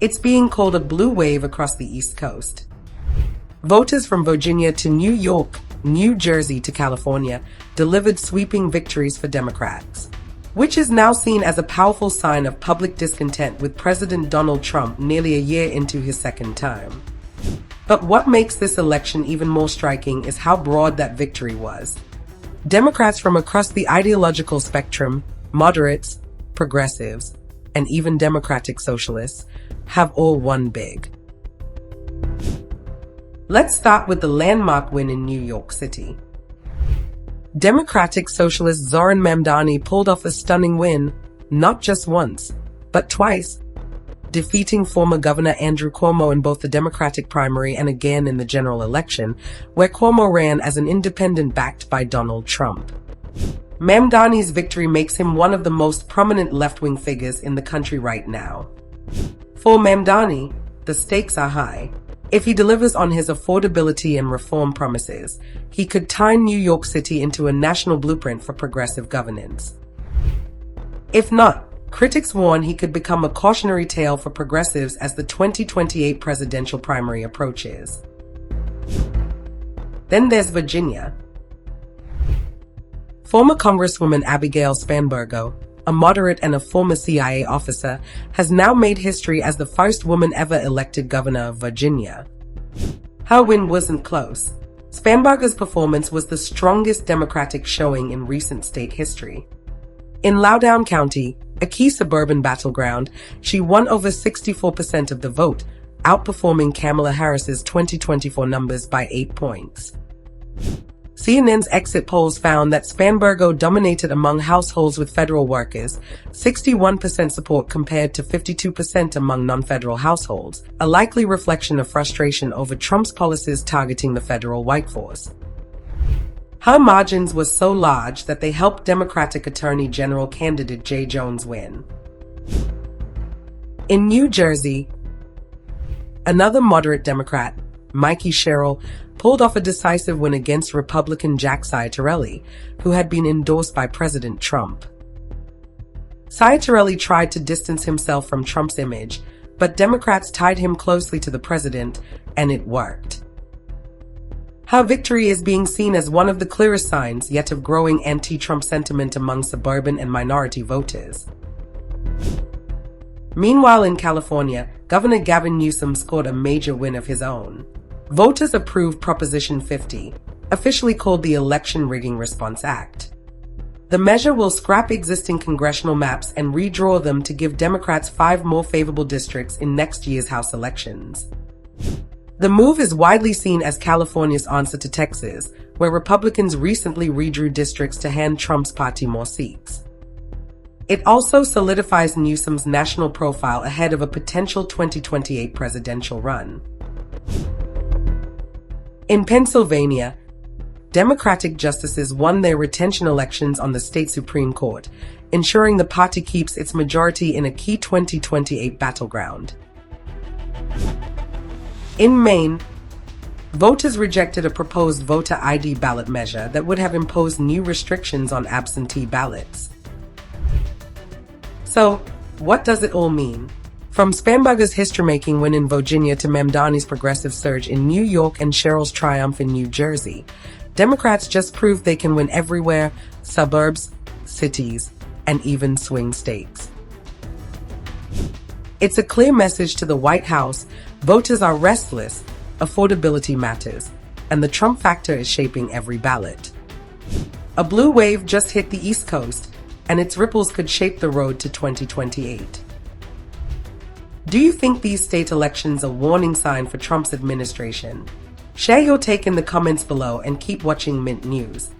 It's being called a blue wave across the East Coast. Voters from Virginia to New York, New Jersey to California delivered sweeping victories for Democrats, which is now seen as a powerful sign of public discontent with President Donald Trump nearly a year into his second term. But what makes this election even more striking is how broad that victory was. Democrats from across the ideological spectrum, moderates, progressives, and even democratic socialists, have all won big. Let's start with the landmark win in New York City. Democratic Socialist Zohran Mamdani pulled off a stunning win, not just once, but twice, defeating former Governor Andrew Cuomo in both the Democratic primary and again in the general election, where Cuomo ran as an independent backed by Donald Trump. Mamdani's victory makes him one of the most prominent left-wing figures in the country right now. For Mamdani, the stakes are high. If he delivers on his affordability and reform promises, he could turn New York City into a national blueprint for progressive governance. If not, critics warn he could become a cautionary tale for progressives as the 2028 presidential primary approaches. Then there's Virginia. Former Congresswoman Abigail Spanberger, a moderate and a former CIA officer, has now made history as the first woman ever elected governor of Virginia. Her win wasn't close. Spanberger's performance was the strongest Democratic showing in recent state history. In Loudoun County, a key suburban battleground, she won over 64% of the vote, outperforming Kamala Harris's 2024 numbers by 8 points. CNN's exit polls found that Spanberger dominated among households with federal workers, 61% support compared to 52% among non-federal households, a likely reflection of frustration over Trump's policies targeting the federal workforce. Her margins were so large that they helped Democratic Attorney General candidate Jay Jones win. In New Jersey, another moderate Democrat, Mikey Sherrill, pulled off a decisive win against Republican Jack Ciattarelli, who had been endorsed by President Trump. Ciattarelli tried to distance himself from Trump's image, but Democrats tied him closely to the president, and it worked. Her victory is being seen as one of the clearest signs yet of growing anti-Trump sentiment among suburban and minority voters. Meanwhile, in California, Governor Gavin Newsom scored a major win of his own. Voters approved Proposition 50, officially called the Election Rigging Response Act. The measure will scrap existing congressional maps and redraw them to give Democrats 5 more favorable districts in next year's House elections. The move is widely seen as California's answer to Texas, where Republicans recently redrew districts to hand Trump's party more seats. It also solidifies Newsom's national profile ahead of a potential 2028 presidential run. In Pennsylvania, Democratic justices won their retention elections on the state Supreme Court, ensuring the party keeps its majority in a key 2028 battleground. In Maine, voters rejected a proposed voter ID ballot measure that would have imposed new restrictions on absentee ballots. So, what does it all mean? From Spanberger's history-making win in Virginia to Mamdani's progressive surge in New York and Sherrill's triumph in New Jersey, Democrats just proved they can win everywhere: suburbs, cities, and even swing states. It's a clear message to the White House: voters are restless, affordability matters, and the Trump factor is shaping every ballot. A blue wave just hit the East Coast, and its ripples could shape the road to 2028. Do you think these state elections are a warning sign for Trump's administration? Share your take in the comments below and keep watching Mint News.